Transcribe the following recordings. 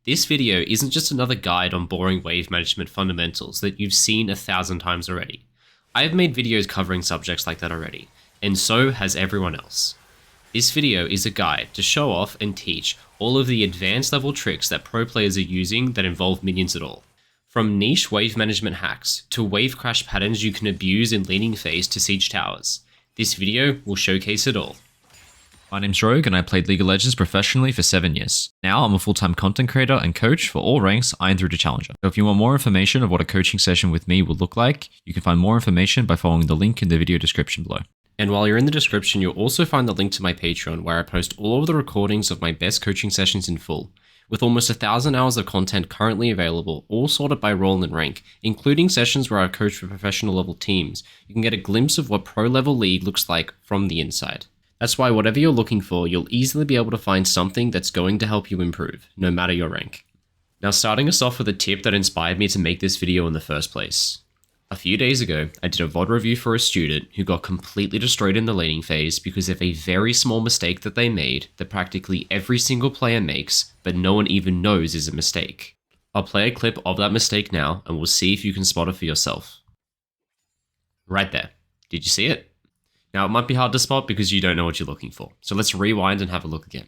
This video isn't just another guide on boring wave management fundamentals that you've seen 1,000 times already. I have made videos covering subjects like that already, and so has everyone else. This video is a guide to show off and teach all of the advanced level tricks that pro players are using that involve minions at all. From niche wave management hacks to wave crash patterns you can abuse in laning phase to siege towers. This video will showcase it all. My name's Rogue and I played League of Legends professionally for 7 years. Now I'm a full-time content creator and coach for all ranks Iron through to Challenger. So if you want more information of what a coaching session with me will look like, you can find more information by following the link in the video description below. And while you're in the description, you'll also find the link to my Patreon where I post all of the recordings of my best coaching sessions in full, with almost 1,000 hours of content currently available, all sorted by role and rank, including sessions where I coach for professional level teams. You can get a glimpse of what pro level league looks like from the inside. That's why whatever you're looking for, you'll easily be able to find something that's going to help you improve, no matter your rank. Now, starting us off with a tip that inspired me to make this video in the first place. A few days ago, I did a VOD review for a student who got completely destroyed in the laning phase because of a very small mistake that they made that practically every single player makes, but no one even knows is a mistake. I'll play a clip of that mistake now, and we'll see if you can spot it for yourself. Right there. Did you see it? Now, it might be hard to spot because you don't know what you're looking for, so let's rewind and have a look again.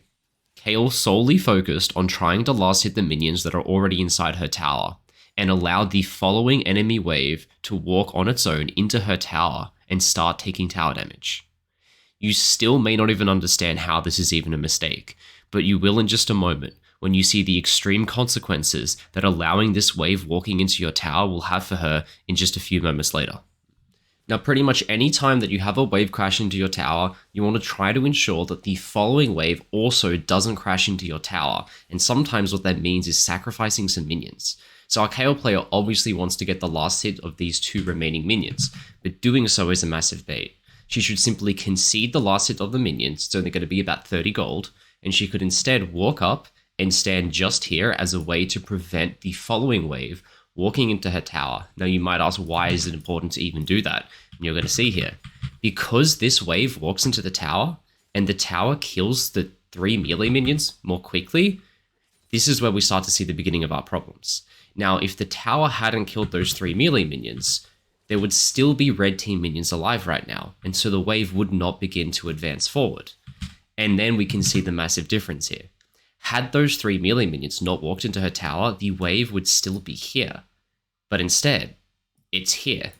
Kayle solely focused on trying to last hit the minions that are already inside her tower, and allowed the following enemy wave to walk on its own into her tower and start taking tower damage. You still may not even understand how this is even a mistake, but you will in just a moment when you see the extreme consequences that allowing this wave walking into your tower will have for her in just a few moments later. Now, pretty much any time that you have a wave crash into your tower, you want to try to ensure that the following wave also doesn't crash into your tower, and sometimes what that means is sacrificing some minions. So our Kayle player obviously wants to get the last hit of these two remaining minions, but doing so is a massive bait. She should simply concede the last hit of the minions, it's only going to be about 30 gold, and she could instead walk up and stand just here as a way to prevent the following wave walking into her tower. Now you might ask, why is it important to even do that? And you're going to see here. Because this wave walks into the tower, and the tower kills the 3 melee minions more quickly, this is where we start to see the beginning of our problems. Now, if the tower hadn't killed those 3 melee minions, there would still be red team minions alive right now, and so the wave would not begin to advance forward. And then we can see the massive difference here. Had those 3 melee minions not walked into her tower, the wave would still be here. But instead, it's here.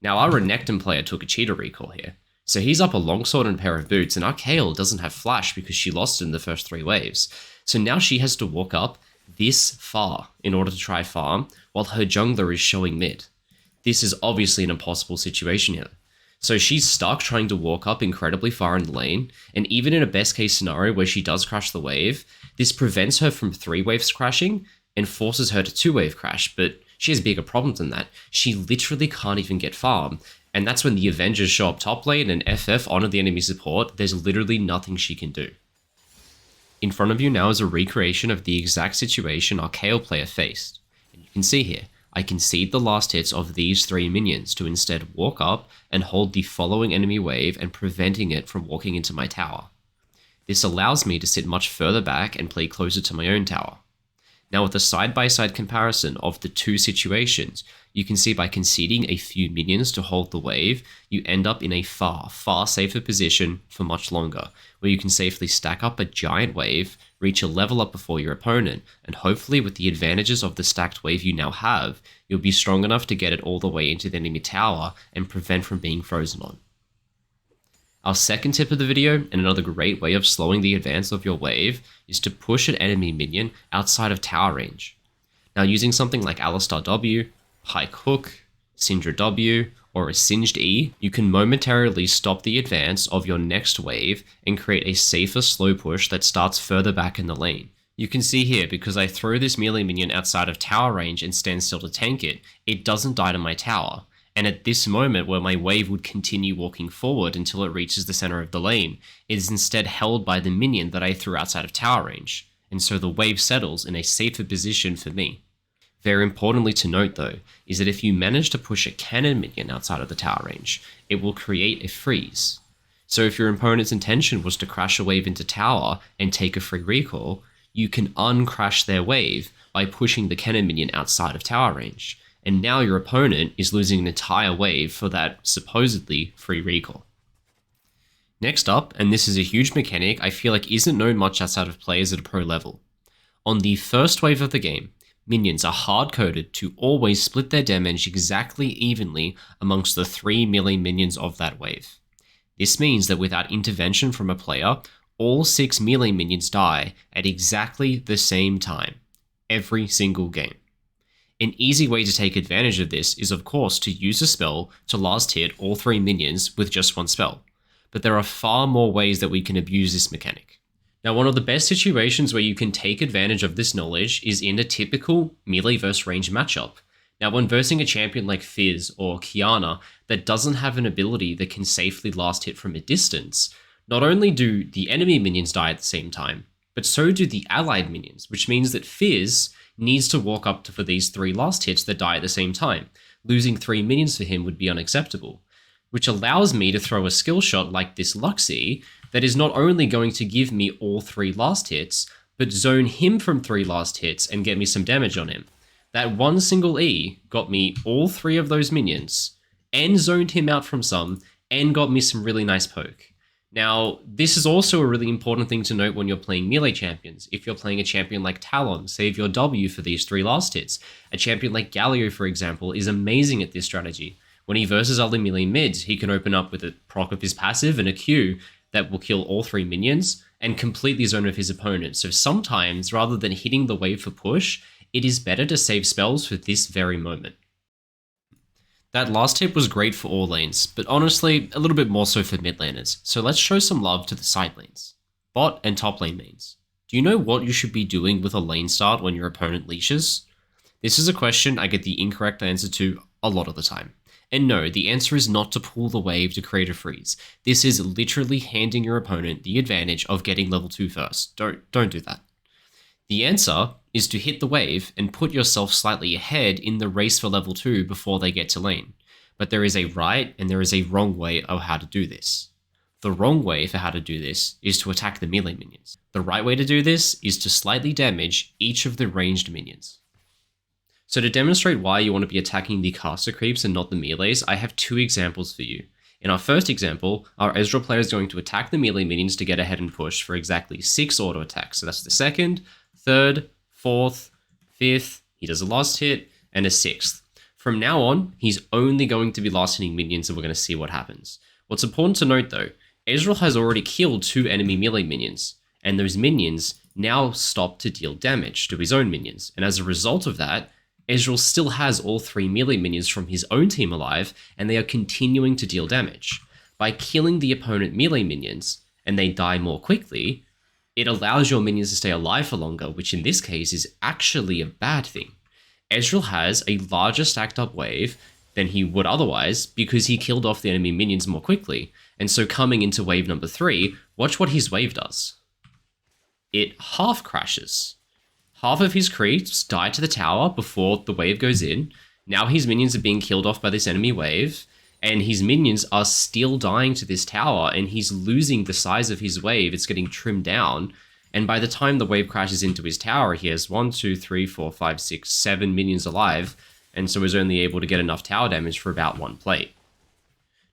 Now, our Renekton player took a cheater recall here. So he's up a longsword and a pair of boots, and our Kayle doesn't have flash because she lost it in the first 3 waves. So now she has to walk up this far in order to try farm, while her jungler is showing mid. This is obviously an impossible situation here. So she's stuck trying to walk up incredibly far in the lane, and even in a best case scenario where she does crash the wave, this prevents her from 3 waves crashing and forces her to 2 wave crash, but she has bigger problems than that. She literally can't even get farm, and that's when the Avengers show up top lane and FF onto the enemy support. There's literally nothing she can do. In front of you now is a recreation of the exact situation our Kayle player faced, and you can see here, I concede the last hits of these 3 minions to instead walk up and hold the following enemy wave and preventing it from walking into my tower. This allows me to sit much further back and play closer to my own tower. Now, with a side-by-side comparison of the two situations, you can see by conceding a few minions to hold the wave, you end up in a far safer position for much longer, where you can safely stack up a giant wave, reach a level up before your opponent, and hopefully with the advantages of the stacked wave you now have, you'll be strong enough to get it all the way into the enemy tower and prevent from being frozen on. Our second tip of the video, and another great way of slowing the advance of your wave, is to push an enemy minion outside of tower range. Now, using something like Alistar W, Pike Hook, Syndra W, or a Singed E, you can momentarily stop the advance of your next wave and create a safer slow push that starts further back in the lane. You can see here, because I throw this melee minion outside of tower range and stand still to tank it, it doesn't die to my tower. And at this moment where my wave would continue walking forward until it reaches the center of the lane, it is instead held by the minion that I threw outside of tower range, and so the wave settles in a safer position for me. Very importantly to note though, is that if you manage to push a cannon minion outside of the tower range, it will create a freeze. So if your opponent's intention was to crash a wave into tower and take a free recall, you can uncrash their wave, by pushing the cannon minion outside of tower range, and now your opponent is losing an entire wave for that supposedly free recall. Next up, and this is a huge mechanic I feel like isn't known much outside of players at a pro level. On the first wave of the game, minions are hard-coded to always split their damage exactly evenly amongst the 3 melee minions of that wave. This means that without intervention from a player, all 6 melee minions die at exactly the same time, every single game. An easy way to take advantage of this is of course to use a spell to last hit all 3 minions with just one spell, but there are far more ways that we can abuse this mechanic. Now, one of the best situations where you can take advantage of this knowledge is in a typical melee versus range matchup. Now, when versing a champion like Fizz or Qiyana that doesn't have an ability that can safely last hit from a distance, not only do the enemy minions die at the same time, but so do the allied minions, which means that Fizz needs to walk up for these 3 last hits that die at the same time. Losing 3 minions for him would be unacceptable, which allows me to throw a skill shot like this Luxie that is not only going to give me all 3 last hits, but zone him from 3 last hits and get me some damage on him. That one single E got me all 3 of those minions, and zoned him out from some, and got me some really nice poke. Now, this is also a really important thing to note when you're playing melee champions. If you're playing a champion like Talon, save your W for these 3 last hits. A champion like Galio, for example, is amazing at this strategy. When he versus other melee mids, he can open up with a proc of his passive and a Q that will kill all 3 minions and completely zone off his opponent. So sometimes, rather than hitting the wave for push, it is better to save spells for this very moment. That last tip was great for all lanes, but honestly, a little bit more so for mid laners, so let's show some love to the side lanes. Bot and top lane mains. Do you know what you should be doing with a lane start when your opponent leashes? This is a question I get the incorrect answer to a lot of the time. And no, the answer is not to pull the wave to create a freeze. This is literally handing your opponent the advantage of getting level 2 first. Don't do that. The answer is to hit the wave and put yourself slightly ahead in the race for level 2 before they get to lane. But there is a right and there is a wrong way of how to do this. The wrong way for how to do this is to attack the melee minions. The right way to do this is to slightly damage each of the ranged minions. So to demonstrate why you want to be attacking the caster creeps and not the melees, I have 2 examples for you. In our first example, our Ezreal player is going to attack the melee minions to get ahead and push for exactly 6 auto attacks. So that's the 2nd, 3rd, 4th, 5th, he does a last hit, and a 6th. From now on, he's only going to be last hitting minions and we're going to see what happens. What's important to note though, Ezreal has already killed 2 enemy melee minions, and those minions now stop to deal damage to his own minions. And as a result of that, Ezreal still has all 3 melee minions from his own team alive, and they are continuing to deal damage. By killing the opponent melee minions, and they die more quickly, it allows your minions to stay alive for longer, which in this case is actually a bad thing. Ezreal has a larger stacked up wave than he would otherwise because he killed off the enemy minions more quickly, and so coming into wave number 3, watch what his wave does. It half crashes. Half of his creeps die to the tower before the wave goes in. Now his minions are being killed off by this enemy wave, and his minions are still dying to this tower, and he's losing the size of his wave. It's getting trimmed down, and by the time the wave crashes into his tower, he has 1, 2, 3, 4, 5, 6, 7 minions alive, and so is only able to get enough tower damage for about 1 plate.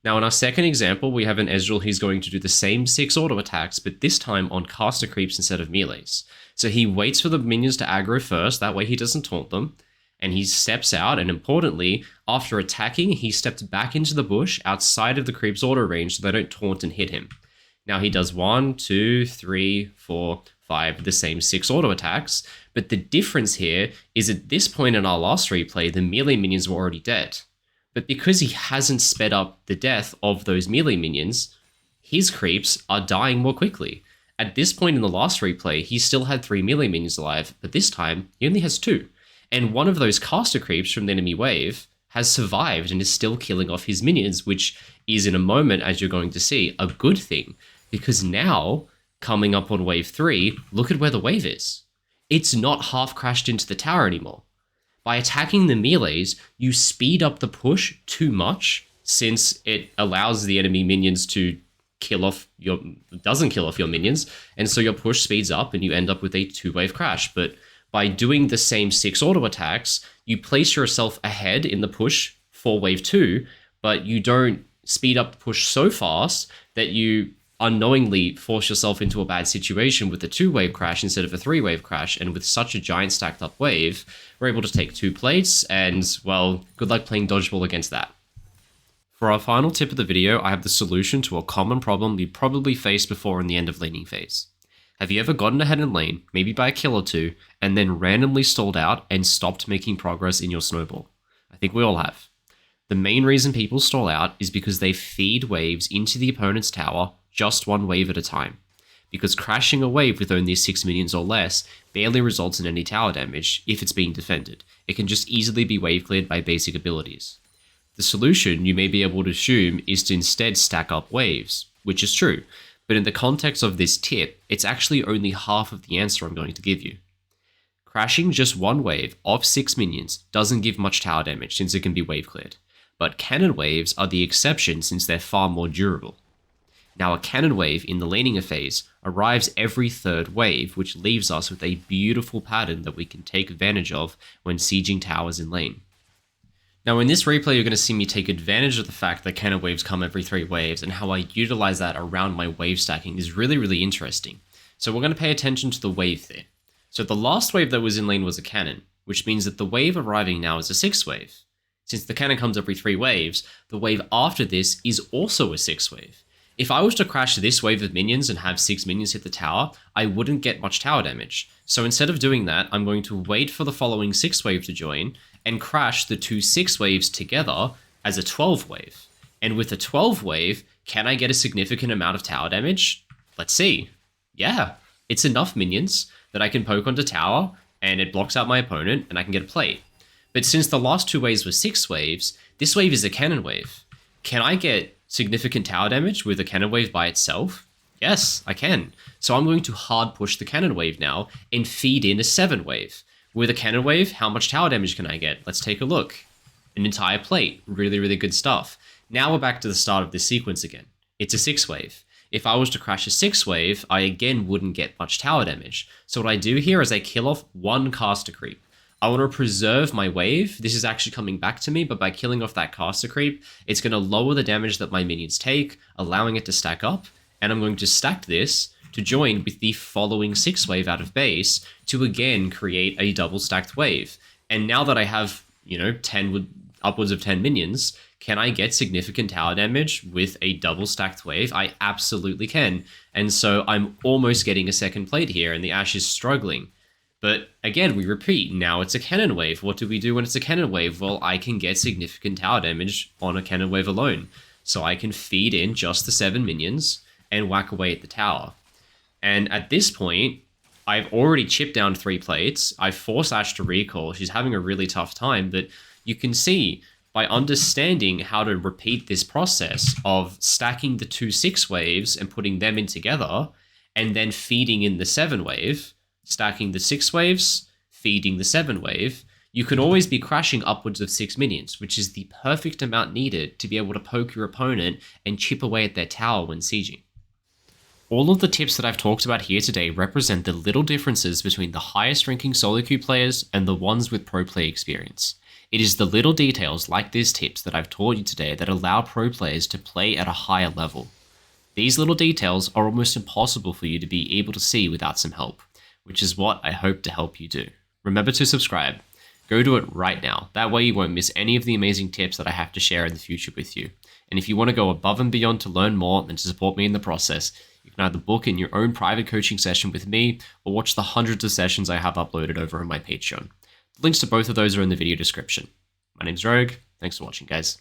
Now in our second example, we have an Ezreal. He's going to do the same 6 auto attacks, but this time on caster creeps instead of melees. So he waits for the minions to aggro first, that way he doesn't taunt them, and he steps out, and importantly, after attacking, he steps back into the bush outside of the creep's auto range so they don't taunt and hit him. Now he does 1, 2, 3, 4, 5, the same 6 auto attacks, but the difference here is at this point in our last replay, the melee minions were already dead. But because he hasn't sped up the death of those melee minions, his creeps are dying more quickly. At this point in the last replay, he still had 3 melee minions alive, but this time, he only has 2. And one of those caster creeps from the enemy wave has survived and is still killing off his minions, which is in a moment, as you're going to see, a good thing. Because now, coming up on wave 3, look at where the wave is. It's not half crashed into the tower anymore. By attacking the melees, you speed up the push too much, since it allows the enemy minions to doesn't kill off your minions, and so your push speeds up and you end up with a 2-wave crash. But by doing the same 6 auto attacks, you place yourself ahead in the push for wave 2, but you don't speed up the push so fast that you unknowingly force yourself into a bad situation with a 2-wave crash instead of a 3-wave crash. And with such a giant stacked up wave, we're able to take 2 plates, and well, good luck playing dodgeball against that. For our final tip of the video, I have the solution to a common problem you probably faced before in the end of laning phase. Have you ever gotten ahead in lane, maybe by a kill or 2, and then randomly stalled out and stopped making progress in your snowball? I think we all have. The main reason people stall out is because they feed waves into the opponent's tower just 1 wave at a time. Because crashing a wave with only 6 minions or less barely results in any tower damage if it's being defended. It can just easily be wave cleared by basic abilities. The solution, you may be able to assume, is to instead stack up waves, which is true, but in the context of this tip, it's actually only half of the answer I'm going to give you. Crashing just 1 wave of 6 minions doesn't give much tower damage since it can be wave cleared, but cannon waves are the exception since they're far more durable. Now, a cannon wave in the laning phase arrives every 3rd wave, which leaves us with a beautiful pattern that we can take advantage of when sieging towers in lane. Now, in this replay, you're going to see me take advantage of the fact that cannon waves come every 3 waves, and how I utilize that around my wave stacking is really interesting. So we're going to pay attention to the wave there. So the last wave that was in lane was a cannon, which means that the wave arriving now is a 6 wave. Since the cannon comes every 3 waves, the wave after this is also a 6 wave. If I was to crash this wave of minions and have 6 minions hit the tower, I wouldn't get much tower damage. So instead of doing that, I'm going to wait for the following 6 wave to join and crash the 2 6 waves together as a 12 wave. And with a 12 wave, can I get a significant amount of tower damage? Let's see. Yeah, it's enough minions that I can poke onto tower and it blocks out my opponent and I can get a plate. But since the last 2 waves were 6 waves, this wave is a cannon wave. Can I get significant tower damage with a cannon wave by itself? Yes, I can. So I'm going to hard push the cannon wave now and feed in a 7 wave. With a cannon wave, how much tower damage can I get? Let's take a look. An entire plate. Really good stuff. Now we're back to the start of this sequence again. It's a 6 wave. If I was to crash a 6 wave, I again wouldn't get much tower damage. So what I do here is I kill off 1 caster creep. I want to preserve my wave. This is actually coming back to me, but by killing off that caster creep, it's going to lower the damage that my minions take, allowing it to stack up, and I'm going to stack this to join with the following 6 wave out of base to again create a double stacked wave. And now that I have, 10 upwards of 10 minions, can I get significant tower damage with a double stacked wave? I absolutely can. And so I'm almost getting a second plate here, and the Ashe is struggling. But again, we repeat, now it's a cannon wave. What do we do when it's a cannon wave? Well, I can get significant tower damage on a cannon wave alone. So I can feed in just the 7 minions and whack away at the tower. And at this point, I've already chipped down 3 plates. I've forced Ashe to recall. She's having a really tough time, but you can see by understanding how to repeat this process of stacking the 2 6 waves and putting them in together, and then feeding in the 7 wave, stacking the 6 waves, feeding the 7 wave, you can always be crashing upwards of 6 minions, which is the perfect amount needed to be able to poke your opponent and chip away at their tower when sieging. All of the tips that I've talked about here today represent the little differences between the highest ranking solo queue players and the ones with pro play experience. It is the little details like these tips that I've taught you today that allow pro players to play at a higher level. These little details are almost impossible for you to be able to see without some help, which is what I hope to help you do. Remember to subscribe. Go do it right now. That way you won't miss any of the amazing tips that I have to share in the future with you. And if you want to go above and beyond to learn more and to support me in the process, you can either book in your own private coaching session with me or watch the hundreds of sessions I have uploaded over on my Patreon. The links to both of those are in the video description. My name's Rogue. Thanks for watching, guys.